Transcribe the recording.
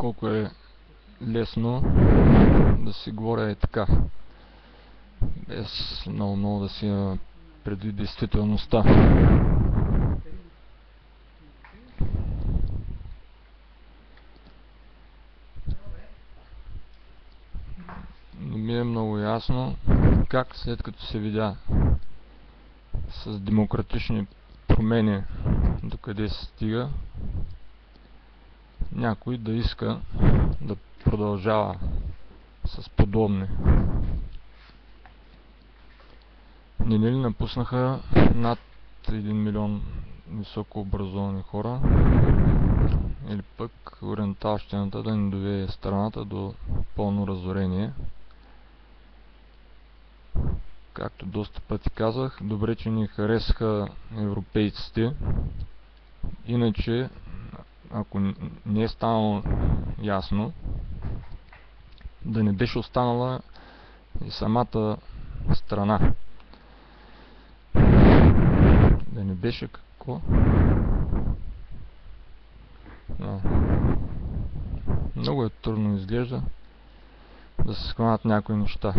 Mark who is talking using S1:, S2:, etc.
S1: колко е лесно да си говоря и така, без много да си има предвид действителността. Но ми е много ясно как след като се видя с демократични промени докъде се стига, някой да иска да продължава с подобни. Не ли напуснаха над 1 милион високо образовани хора, или пък ориенталщината да ни доведе страната до пълно разорение. Както доста пъти казах, добре, че ни харесаха европейците, иначе ако не е станало ясно, да не беше останала и самата страна. Да не беше какво? Много е трудно изглежда да се схванат някои неща.